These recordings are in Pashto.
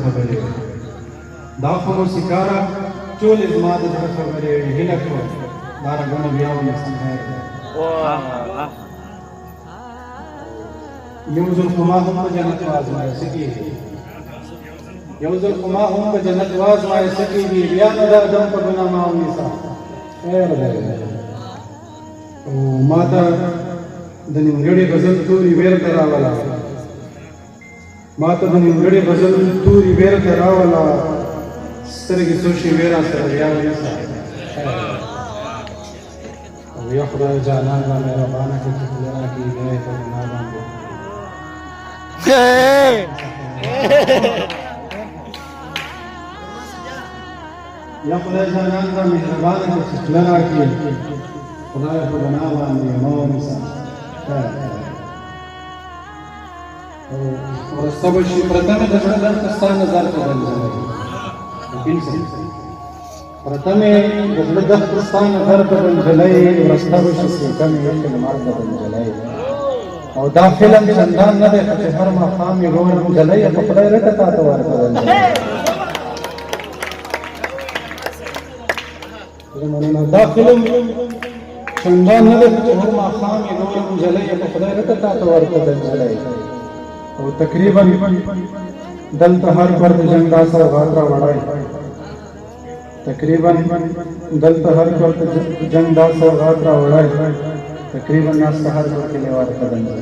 خبرې دا خو مو سکاره ټولې زما د زړه خبرې هیله کوم دا رګونه بیا ولسم خیر یو ځل خو ما هم په جنت وازمایه څه کېږي یو ځل خو ما هم په جنت وازمایه څه کېږي بیا نه دردم په ګناه ما ونیسه خیر دی او ما ته د نیمګړې غزل تورې بیرته راوله ما ته د نیمګړې غزل تورې بیرته راوله سترګې څو شېبې راسره بیا ونیسه او یا خدای جانان را مهربانه کړي چې خوله راکړي بیا یې په ګناه باندې یا خدای جانان را مهربانه کړي چې خوله راکړي خدای په ګناه باندې مه ونیسه ورسته به شي پرته مې د زړه درد ستا نظر ته بنجلی پرته مې د زړه درد ستا نظر ته بنجلی ورسته به شي سیکه مې یې لمر ته بنجلی او دا فلم چندان نه دی چې هر ماښام یې ګورم نجلۍ په خدای رټه تا ته ورته بنجلی دا فلم چندان نه دی چې هر ماښام یې ګورم نجلۍ په خدای رټه تا ته ورته بنجلی او تقریبا دلته هر فرد جنگ دا سوغات راوړی تقریبا دلته هر فرد جنگ دا سوغات راوړی تقریبا ناسته هر کور کې لیوار قدم دی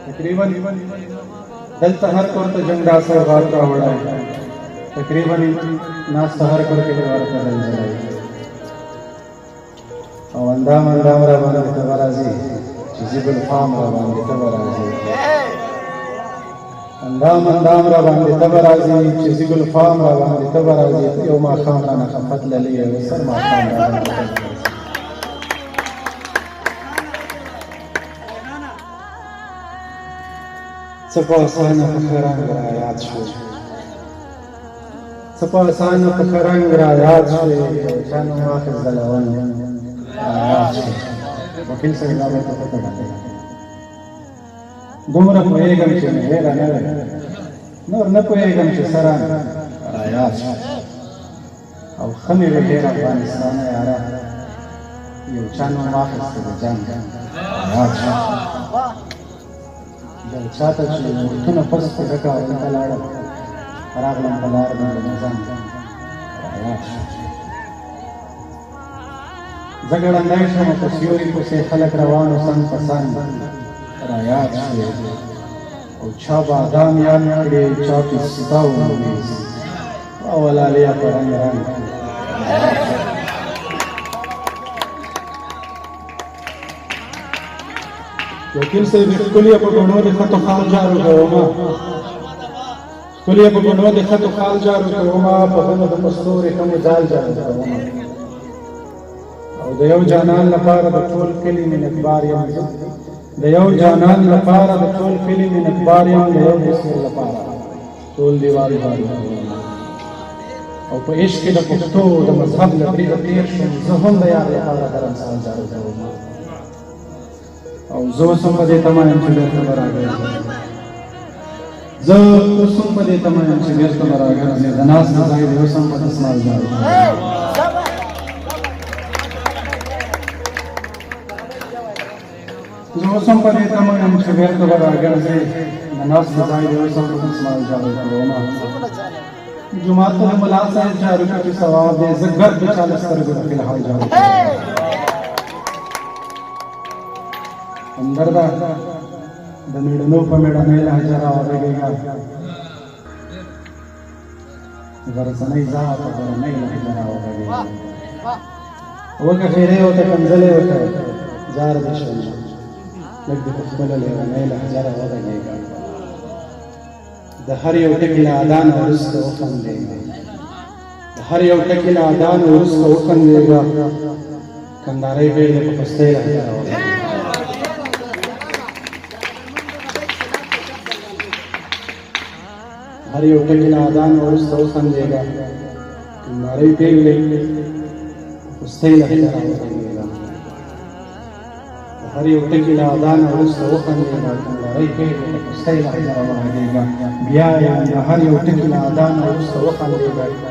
تقریبا دلته هر کور ته جنگ دا سوغات راوړی تقریبا ناسته هر کور کې لیوار قدم دی او اندام اندام را باندې ته راځي چې زیبل فام را باندې ته راځي اندام اندام را باندې ته راځي چې زیبل فام را باندې ته راځي یو ما خام را نه خفت للی او سر ما خام را باندې څه په اسانه په رنگ را یاد شو څه په اسانه په رنگ را یاد شو چانو واخذ دلون وکیل صاحب دا به پته راغلی دومره پوهېږم چې هېره نه وی نور نه پوهېږم چې سره رایاد شو او ښه مې وې ډېر افغانستانه یاره یو چا نوم واخیسته د جنګ رایاد شو یو چا ته چې ملکونه پس په ډکه هلته لاړم راغلم په لار باندې نظام رایاد شو زه ګړندی شوم په سیوري پسې خلک روانو څنګ په څنګ رایاد شوې او چا بادام یاد کړې چا پستا ونیز او ولالیا په رنګ رنګ وکیل صاحب ښکلې په ګڼو د خطو خال جارو کومه ښکلې په ګڼو د خطو خال جارو کومه په غنو د مستورې کوم ځال جارو کومه او د یو جانان لپاره د ټول کلي منتبار یم د یو جانان لپاره د ټول کلي منتبار یم د یو بسیر لپاره ټول دیوال بار او په عشق کې د پښتو د مذهب له بریده تېر شوم زه هم د یار لپاره د رمضان جارو کوم او زه اوس هم په دې تمه یم چې بېرته به راګرځم زه اوس هم په دې تمه یم چې بېرته به راګرځې د ناست ځای د اوس هم په دسمال جارو کوم زه اوس هم په دې تمه یم چې بېرته به راګرځې د ناست ځای د اوس هم په دسمال جارو کوم جمعات ته د ملا صاحب جارو کوي ثواب دی زه ګرد د چا له سترګو د فلحال جارو کوم همدرده د میړنو په میړنۍ لهجه راوغږېږه غرڅنۍ ذات په غرنۍ لهجه راوغږېږه وکه خیرې ورته کنځلې ورته زار دې شم لږ دې په خپله لیونۍ لهجه راوغږېږه د هر یو ټکي له اذان وروسته وخندېږه د هر یو ټکي له اذان وروسته وخندېږه کندهارۍ بېل دې په پستۍ لهجه راوغږېږه هر یو ټکی له اذان وروسته وخندېږه کندهارۍ بېل دې په پستۍ لهجه راوغږېږه هر یو ټکي له اذان وروسته وخندېږه لړۍ کېږي لکه ستی له حجره وغږېږه بیا یې د هر یو ټکي له اذان وروسته وخندېږه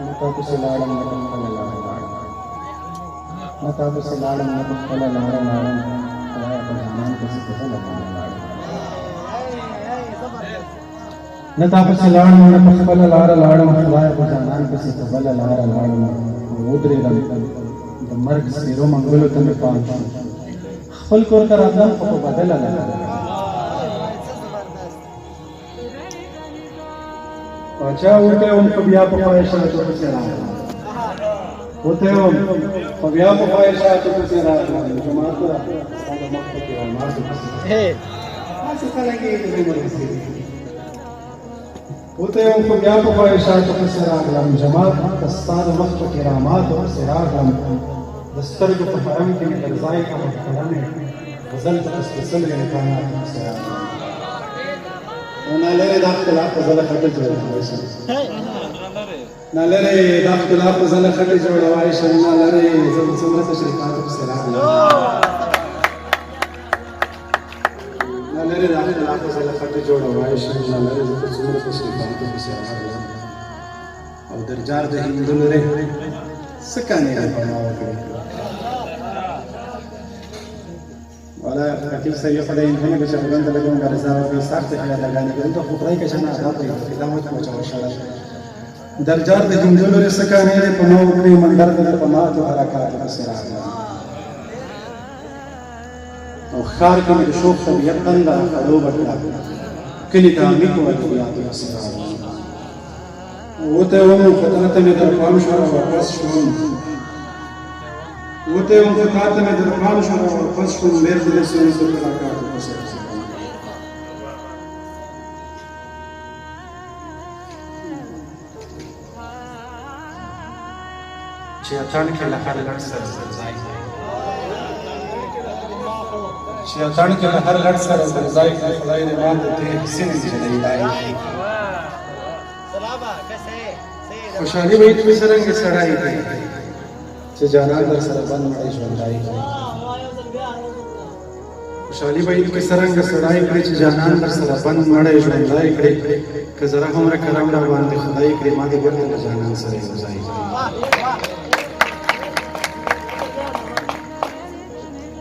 نه تا پسې لاړم نه پخپله لاره لاړم نه تا پسې لاړم نه پخپله لاره لاړم خدایه په جانان پسې په بله لاره لاړم نه تا پسې لاړم نه پخپله لاره لاړم خدایه په جانان پسې په بله لاره لاړم ودرېدم د مرګ سپېرو منګلو ته مې پام شو خپل کور ته راتلم خو په بدله لاره باچا وتی وم خو بیا په خواهشاتو پسې راغلم وتی وم خو بیا په خواهشاتو پسې راغلم جماعت راغلم ستا د مخ په کراماتو پسې داسې خلک یې د عمر رسېدي وتی وم خو بیا په خواهشاتو پسې راغلم جماعت ته ستا د مخ په کراماتو پسې راغلم د سترګو په حرم کې مې در ځای کړم ښکلا مې غزل ته په سپېڅلو امکاناتو پسې راغلم نالرې دا اختلاف په زله خټه جوړولی شم نالرې دا اختلاف په زله خټه جوړولی شم نالرې زه به څومره تشریفاتو پسې راغلم نالرې دا اختلاف په زله خټه جوړولی شم نالرې زه به څومره تشریفاتو پسې راغلم او درجار د هندو لرې څه کانې را په ما وکړې والا وکیل صاحب خدای نه به شغلان ته لګون غرضا او سخت خیال لګانې کوي ته خدای کې شنه عذاب دی دا مو ته چا وشاله درجار د هندولو رسکانې په نو کې منظر د په ما ته حرکات سره او خار کې د شوق طبيعت بنده خلو بټلا کلی ته امي کو ورته سره وته ومو فتره ته در پام شو واپس شوم وته وم فتره ته در پام شو واپس شوم مېر دې سره سره حرکات وسره چې اتان کې لهر لړ سره ځای چې اتان کې لهر لړ سره ځای خدای دې باندې ته حسین دې دی خوشحالي وي چې څنګه سړای دی چې جانان در سره بند مړی ژوندای خوشحالي وي چې څنګه سړای کړي چې جانان در سره بند مړی ژوندای کړي که زره هم را کرم را باندې خدای کړي ما دې ورته جانان سره ځای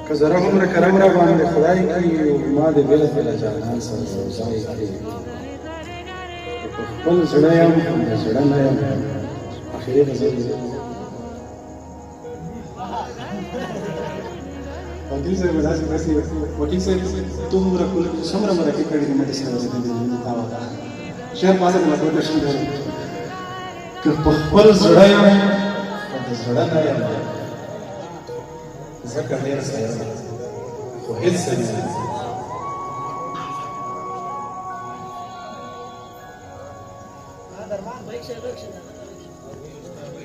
که زره هم را کرم را باندې خدای کړي ما دې ورته جانان سره ځای کړي خپل زړه یم زړه نه یم اخري غزل وکیل صاحب داسې وکیل صاحب دومره څومره مرکې کړي دي مې سره د تا وکړه شعر پاسه د مطلب شي که په خپل زړه یم د زړه نه یم ځکه ډېر څه یم خو هېڅ څه نه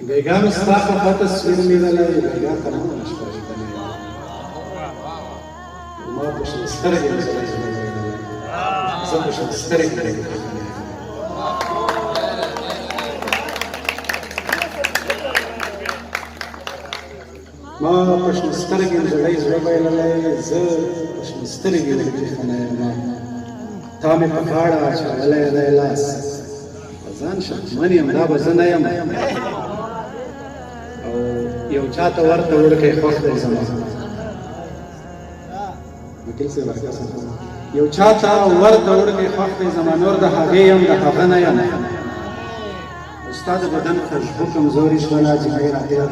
بیگانو ستا په خوا تصویر لیدلی بیګا ته مه شپه لیدلی ما په شل سترګې زه په شل سترګې ما په شل سترګې زړی زړه بایللی زه په شل سترګې لږې یم تا مې په غاړه اچولی دی لاس ځان شکمن یم دا به زه نه یم او یو چاته ورته وړکی خوښ دی زما وکیل صاحب یو چاته ورته وړکی خوښ دی زما نور د هغې یم د هغه نه یم او ستا د بدن خوشبو کمزوري شوله چې ډېره ډېره